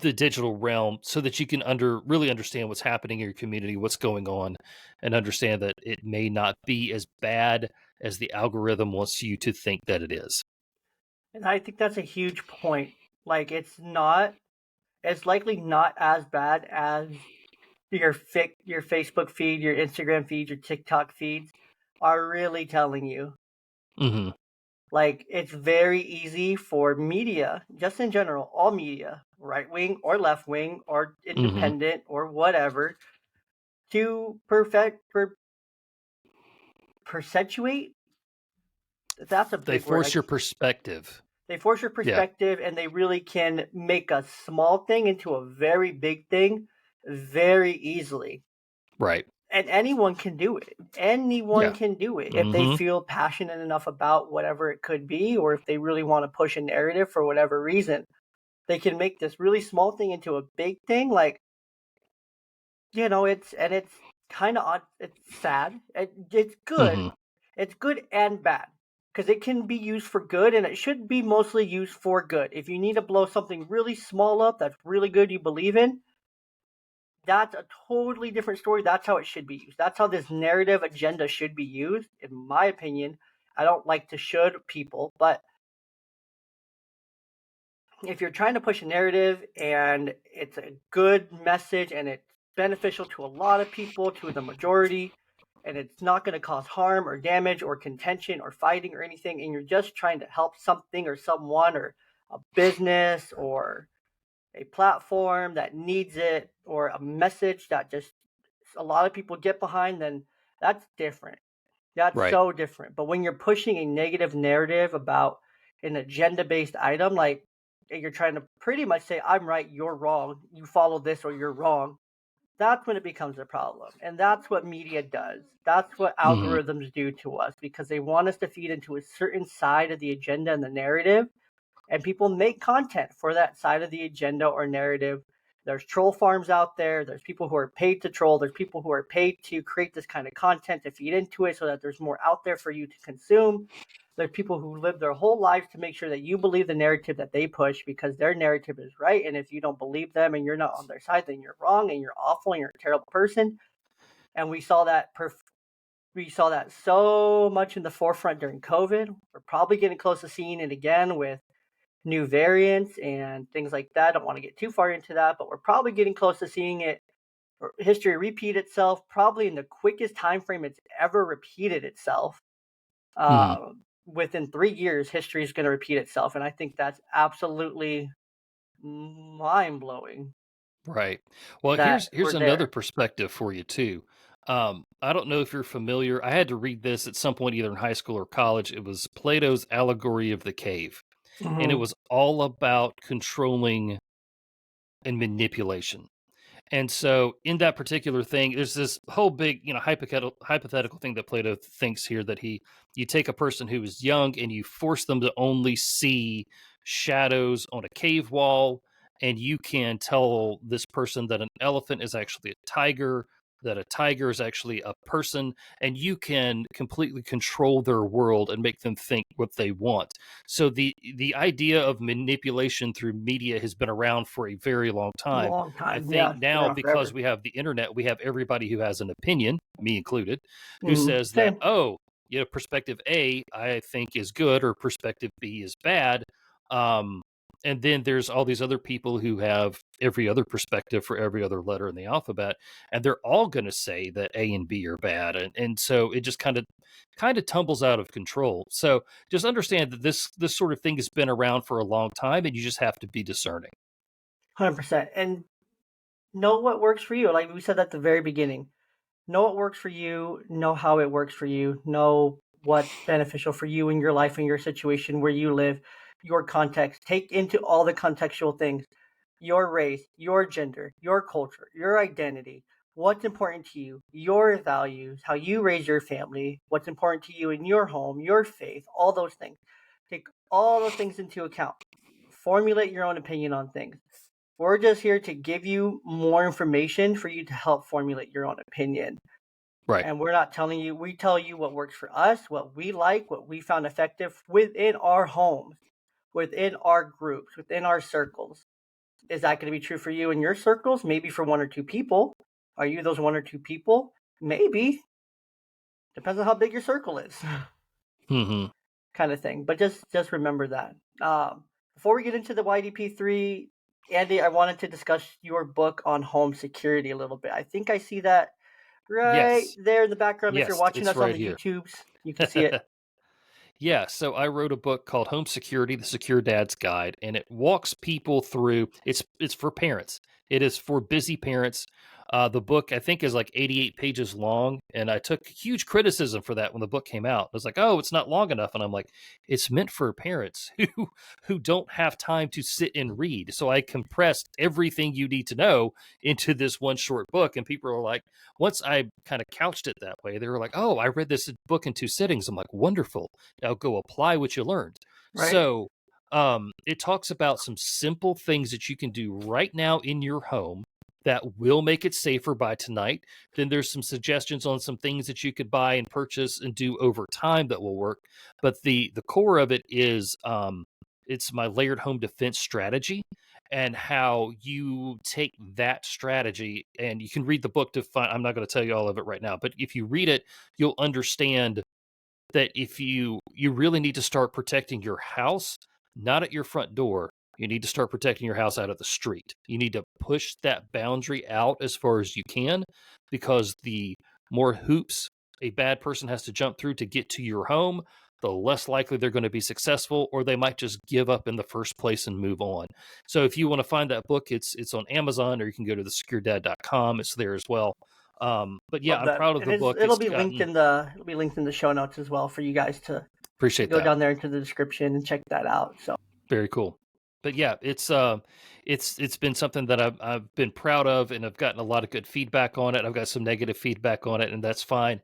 the digital realm, so that you can really understand what's happening in your community, what's going on, and understand that it may not be as bad as the algorithm wants you to think that it is. And I think that's a huge point. Like it's likely not as bad as your Facebook feed, your Instagram feed, your TikTok feeds are really telling you. Hmm. Like it's very easy for media, just in general, all media, right wing or left wing or Hmm. independent or whatever, to perpetuate. That's a They big word. force your perspective. They force your Yeah. perspective, and they really can make a small thing into a very big thing very easily. Right. And anyone can do it. Anyone Yeah. can do it if they Hmm. feel passionate enough about whatever it could be, or if they really want to push a narrative for whatever reason. They can make this really small thing into a big thing. Like, it's kind of odd. It's sad. It's good. Hmm. It's good and bad because it can be used for good, and it should be mostly used for good. If you need to blow something really small up that's really good, you believe in, that's a totally different story. That's how it should be used. That's how this narrative agenda should be used, in my opinion. I don't like to should people, but if you're trying to push a narrative and it's a good message and it's beneficial to a lot of people, to the majority, and it's not going to cause harm or damage or contention or fighting or anything, and you're just trying to help something or someone or a business or a platform that needs it or a message that just a lot of people get behind, then that's different. That's Right. so different. But when you're pushing a negative narrative about an agenda based item, like you're trying to pretty much say, I'm right, you're wrong, you follow this or you're wrong, that's when it becomes a problem. And that's what media does. That's what Hmm. algorithms do to us because they want us to feed into a certain side of the agenda and the narrative, and people make content for that side of the agenda or narrative. There's troll farms out there. There's people who are paid to troll. There's people who are paid to create this kind of content to feed into it so that there's more out there for you to consume. There's people who live their whole lives to make sure that you believe the narrative that they push because their narrative is right. And if you don't believe them and you're not on their side, then you're wrong and you're awful and you're a terrible person. And we saw that so much in the forefront during COVID. We're probably getting close to seeing it again with new variants and things like that. I don't want to get too far into that, but we're probably getting close to seeing it or history repeat itself, probably in the quickest time frame it's ever repeated itself. Hmm. Within 3 years, history is going to repeat itself, and I think that's absolutely mind blowing Right. Well, that here's we're another there. perspective for you too. I don't know if you're familiar. I had to read this at some point, either in high school or college. It was Plato's Allegory of the Cave, and it Hmm. was all about controlling and manipulation. And so, in that particular thing, there's this whole big, hypothetical thing that Plato thinks here, that you take a person who is young and you force them to only see shadows on a cave wall, and you can tell this person that an elephant is actually a tiger, that a tiger is actually a person, and you can completely control their world and make them think what they want. So the idea of manipulation through media has been around for a very long time. Long I time, yeah, think it's been now, around because forever. we have the internet, we have everybody who has an opinion, me included, who Hmm. says that, Same. oh, perspective A, I think is good, or perspective B is bad. Um, and then there's all these other people who have every other perspective for every other letter in the alphabet, and they're all going to say that A and B are bad, and so it just kind of tumbles out of control. So just understand that this sort of thing has been around for a long time, and you just have to be discerning. 100%. And know what works for you. Like we said at the very beginning, know what works for you, know how it works for you, know what's beneficial for you in your life, in your situation, where you live, your context. Take into all the contextual things: your race, your gender, your culture, your identity, what's important to you, your values, how you raise your family, what's important to you in your home, your faith, all those things. Take all those things into account. Formulate your own opinion on things. We're just here to give you more information for you to help formulate your own opinion. Right. And we're not telling you, we tell you what works for us, what we like, what we found effective within our homes, within our groups, within our circles. Is that going to be true for you in your circles? Maybe for one or two people. Are you those one or two people? Maybe. Depends on how big your circle is, Hmm. kind of thing. But just remember that. Before we get into the YDP3, Andy, I wanted to discuss your book on home security a little bit. I think I see that right Yes. there in the background. If you're Yes, watching it's us on right the here. YouTubes, you can see it. Yeah, so I wrote a book called Home Security: The Secure Dad's Guide, and it walks people through. It's for parents. It is for busy parents. The book I think is like 88 pages long, and I took huge criticism for that when the book came out. I was like, "Oh, it's not long enough," and I'm like, "It's meant for parents who don't have time to sit and read." So I compressed everything you need to know into this one short book, and people are like, once I kind of couched it that way, they were like, "Oh, I read this book in 2 sittings." I'm like, "Wonderful. Now go apply what you learned." Right? So it talks about some simple things that you can do right now in your home that will make it safer by tonight. Then there's some suggestions on some things that you could buy and purchase and do over time that will work. But the core of it is it's my layered home defense strategy, and how you take that strategy, and you can read the book to find. I'm not going to tell you all of it right now, but if you read it, you'll understand that if you really need to start protecting your house, not at your front door. You need to start protecting your house out at the street. You need to push that boundary out as far as you can, because the more hoops a bad person has to jump through to get to your home, the less likely they're going to be successful, or they might just give up in the first place and move on. So if you want to find that book, it's on Amazon, or you can go to thesecuredad.com. It's there as well. But yeah, Love I'm that. proud of And the book. It's gotten it'll be linked in the show notes as well for you guys to Appreciate go that. down there into the description and check that out. So Very cool. But yeah, it's been something that I've been proud of, and I've gotten a lot of good feedback on it. I've got some negative feedback on it, and that's fine,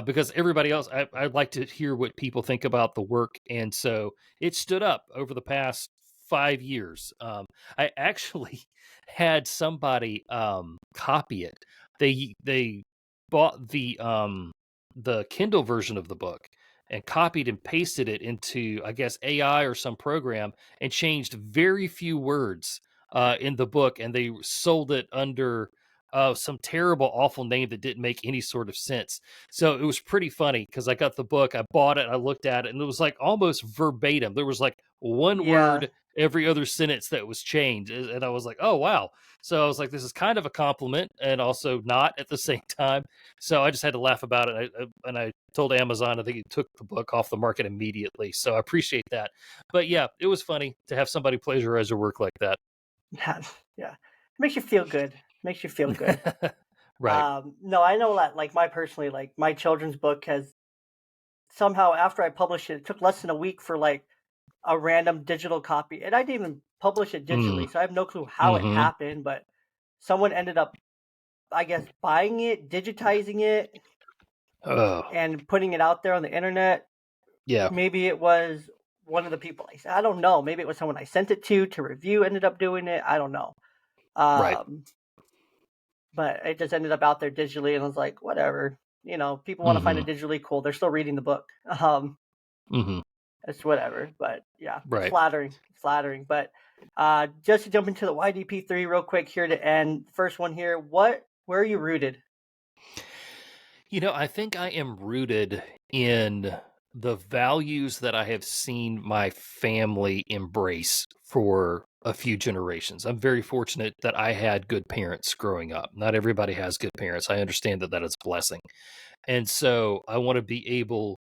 because everybody else, I'd like to hear what people think about the work, and so it stood up over the past 5 years. I actually had somebody copy it. They bought the Kindle version of the book and copied and pasted it into, I guess, AI or some program, and changed very few words in the book, and they sold it under some terrible, awful name that didn't make any sort of sense. So it was pretty funny because I got the book, I bought it, I looked at it, and it was like almost verbatim. There was like one yeah, word every other sentence that was changed, and I was like, "Oh wow!" So I was like, "This is kind of a compliment, and also not at the same time." So I just had to laugh about it. And I told Amazon, I think he took the book off the market immediately. So I appreciate that. But yeah, it was funny to have somebody plagiarize your work like that. yeah, yeah. Makes you feel good. Makes you feel good. Right. No, I know that. Like my personally, like my children's book has somehow after I published it, it took less than a week for like a random digital copy, and I didn't even publish it Mm. digitally, so I have no clue how it Hmm. happened. But someone ended up, I guess, buying it, digitizing it, Oh, and putting it out there on the internet. yeah. Maybe it was one of the people I don't know. Maybe it was someone I sent it to review ended up doing it. I don't know. Right. Um, but it just ended up out there digitally, and I was like, whatever. People want to find Hmm. it digitally cool. They're still reading the book. Hmm. It's whatever. But yeah, it's Right. flattering. It's flattering. But just to jump into the YDP3 real quick here to end. First one here. Where are you rooted? I think I am rooted in the values that I have seen my family embrace for a few generations. I'm very fortunate that I had good parents growing up. Not everybody has good parents. I understand that that is a blessing. And so I want to be able,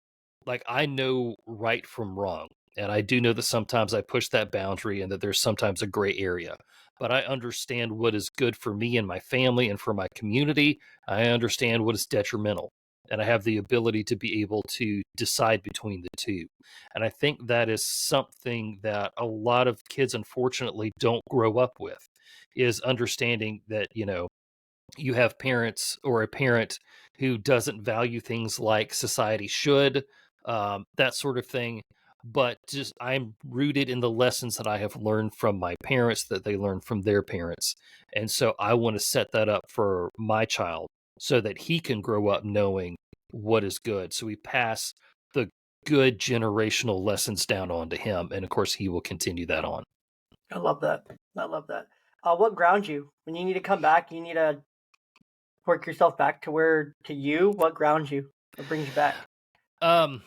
like, I know right from wrong. And I do know that sometimes I push that boundary and that there's sometimes a gray area. But I understand what is good for me and my family and for my community. I understand what is detrimental. And I have the ability to be able to decide between the two. And I think that is something that a lot of kids, unfortunately, don't grow up with, is understanding that, you have parents or a parent who doesn't value things like society should, that sort of thing. but just I'm rooted in the lessons that I have learned from my parents that they learned from their parents. And so I want to set that up for my child so that he can grow up knowing what is good. So we pass the good generational lessons down on to him. And of course, he will continue that on. I love that. I love that. What grounds you when you need to come back? You need to work yourself back to where to you. What grounds you? What brings you back? Um,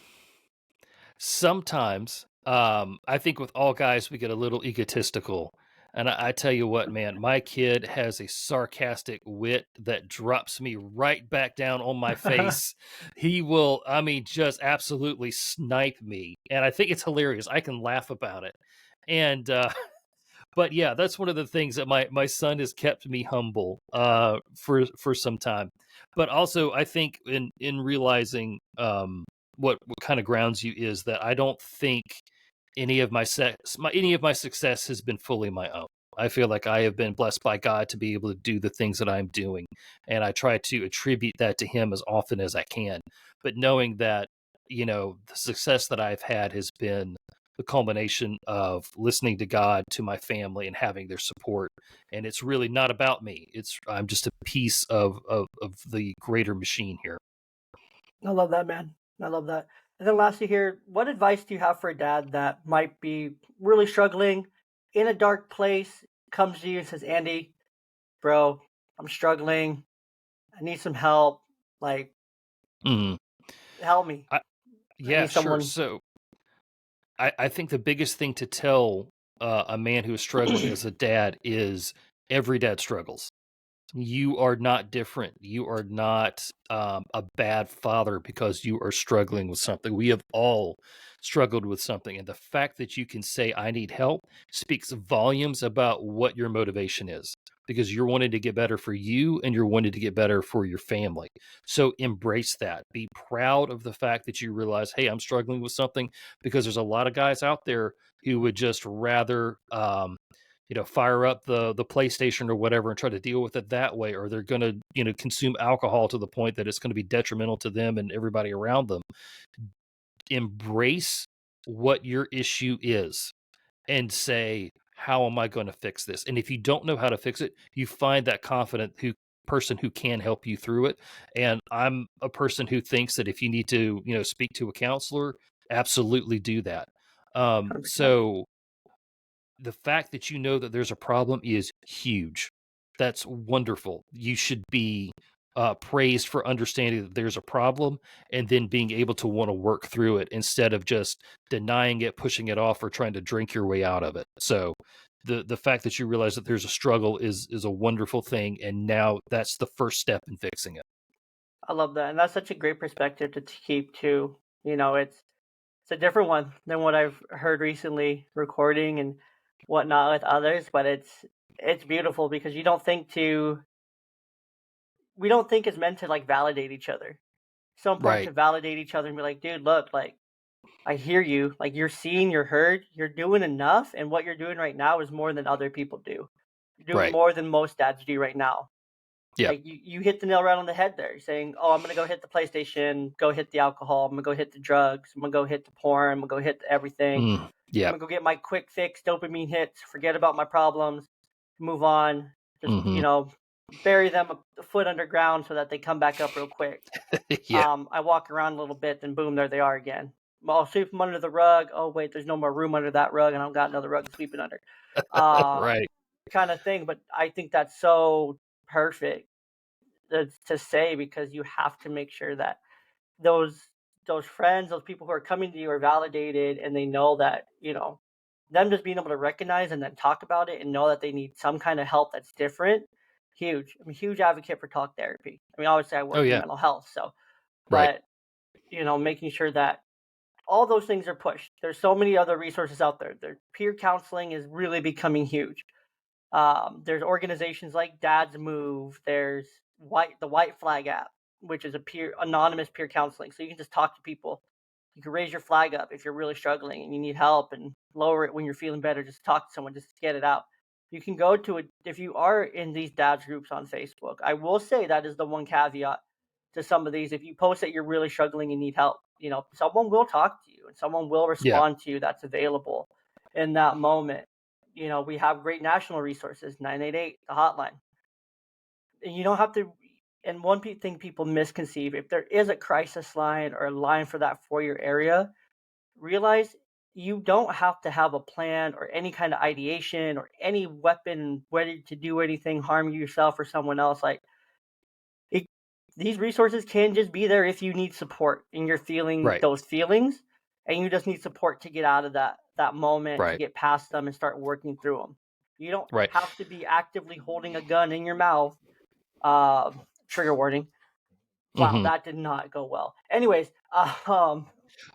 Sometimes, I think with all guys, we get a little egotistical. And I tell you what, man, my kid has a sarcastic wit that drops me right back down on my face. He will, I mean, just absolutely snipe me. And I think it's hilarious. I can laugh about it. And but yeah, that's one of the things that my son has kept me humble for some time. But also I think in realizing what kind of grounds you is that I don't think any of my success has been fully my own. I feel like I have been blessed by God to be able to do the things that I'm doing, and I try to attribute that to him as often as I can. But knowing that, the success that I've had has been the culmination of listening to God, to my family, and having their support. And it's really not about me. I'm just a piece of the greater machine here. I love that, man. I love that. And then lastly here, what advice do you have for a dad that might be really struggling in a dark place, comes to you and says, Andy, bro, I'm struggling. I need some help. Like, Mhm. help me. I, I yeah, need sure. someone. So I think the biggest thing to tell a man who is struggling as a dad is every dad struggles. You are not different. You are not a bad father because you are struggling with something. We have all struggled with something. And the fact that you can say, I need help, speaks volumes about what your motivation is because you're wanting to get better for you and you're wanting to get better for your family. So embrace that. Be proud of the fact that you realize, hey, I'm struggling with something because there's a lot of guys out there who would just rather fire up the PlayStation or whatever and try to deal with it that way, or they're going to, consume alcohol to the point that it's going to be detrimental to them and everybody around them. Embrace what your issue is and say, how am I going to fix this? And if you don't know how to fix it, you find that confident person who can help you through it. And I'm a person who thinks that if you need to, speak to a counselor, absolutely do that. 100%. So the fact that you know that there's a problem is huge. That's wonderful. You should be praised for understanding that there's a problem and then being able to want to work through it instead of just denying it, pushing it off, or trying to drink your way out of it. So the fact that you realize that there's a struggle is a wonderful thing, and now that's the first step in fixing it. I love that. And that's such a great perspective to keep too. It's a different one than what I've heard recently recording and whatnot with others, but it's beautiful because we don't think it's meant to like validate each other. It's so important Right, to validate each other and be like, dude, look, like I hear you, like you're seen, you're heard, you're doing enough, and what you're doing right now is more than other people do. You're doing right. more than most dads do right now. Yeah. Like you hit the nail right on the head there, saying, "Oh, I'm gonna go hit the PlayStation, go hit the alcohol, I'm gonna go hit the drugs, I'm gonna go hit the porn, I'm gonna go hit everything. I'm Yeah. gonna go get my quick fix, dopamine hits, forget about my problems, move on, just Hmm. bury them a foot underground so that they come back up real quick." Yeah. I walk around a little bit, then boom, there they are again. I'll sweep them under the rug. Oh wait, there's no more room under that rug, and I've got another rug to sweep it under, uh, Right. kind of thing. But I think that's so perfect to say because you have to make sure that those those friends, those people who are coming to you are validated and they know that, them just being able to recognize and then talk about it and know that they need some kind of help that's different, huge. I'm a huge advocate for talk therapy. I mean, obviously I Oh work in yeah. mental health, so Right. but making sure that all those things are pushed. There's so many other resources out there. Peer counseling is really becoming huge. There's organizations like Dad's Move. There's the White Flag app, which is a anonymous peer counseling. So you can just talk to people. You can raise your flag up if you're really struggling and you need help, and lower it when you're feeling better. Just talk to someone, just to get it out. You can go to it if you are in these dads groups on Facebook. I will say that is the one caveat to some of these. If you post that you're really struggling and need help, someone will talk to you and someone will Yeah. respond to you that's available in that moment. We have great national resources, 988, the hotline. And you don't have to. And one thing people misconceive, if there is a crisis line or a line for your area, realize you don't have to have a plan or any kind of ideation or any weapon ready to do anything, harm yourself or someone else. Like it, these resources can just be there if you need support and you're feeling Right. those feelings, and you just need support to get out of that moment, to Right. get past them and start working through them. You don't Right. have to be actively holding a gun in your mouth. Trigger warning. Wow, Hmm. that did not go well. Anyways,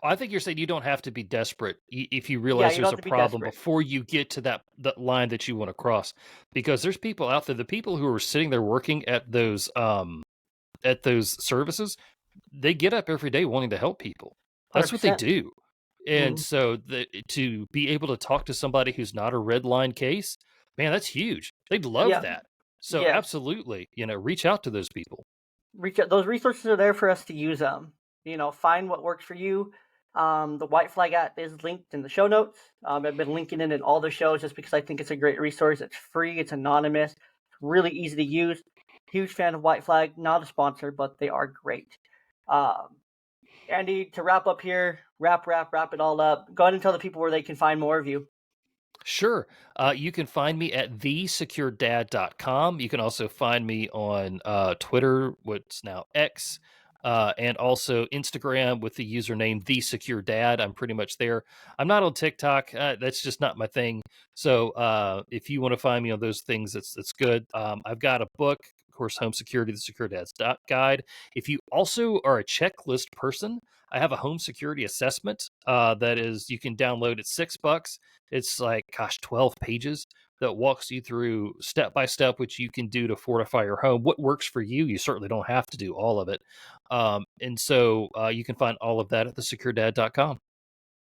I think you're saying you don't have to be desperate if you yeah, realize you don't there's have a to be problem desperate. before you get to that line that you want to cross, because there's people out there, the people who are sitting there working at those services, they get up every day wanting to help people. That's what they 100%. do. And Mhm. so to be able to talk to somebody who's not a red line case, man, that's huge. They'd love Yeah. that. So Yes. absolutely, reach out to those people. Reach out. Those resources are there for us to use them. Find what works for you. The White Flag app is linked in the show notes. I've been linking it in all the shows just because I think it's a great resource. It's free. It's anonymous. It's really easy to use. Huge fan of White Flag. Not a sponsor, but they are great. Um, Andy, to wrap up here, wrap it all up. Go ahead and tell the people where they can find more of you. Sure. You can find me at thesecuredad.com. You can also find me on Twitter, what's now X, and also Instagram with the username thesecuredad. I'm pretty much there. I'm not on TikTok. That's just not my thing. So if you want to find me on those things, that's good. I've got a book, of course, Home Security, the Secure Dad's Guide. If you also are a checklist person, I have a home security assessment that is you can download. It's $6. It's like, gosh, 12 pages that walks you through step by step, which you can do to fortify your home. What works for you? You certainly don't have to do all of it. And so you can find all of that at thesecuredad.com.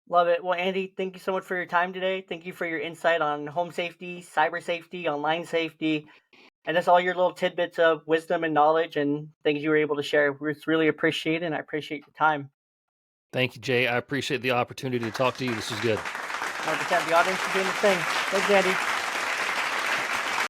Love it. Well, Andy, thank you so much for your time today. Thank you for your insight on home safety, cyber safety, online safety, and just all your little tidbits of wisdom and knowledge and things you were able to share. It's really appreciated, and I appreciate your time. Thank you, Jay. I appreciate the opportunity to talk to you. This was good. 100%. The audience is doing the thing. Thanks, Andy.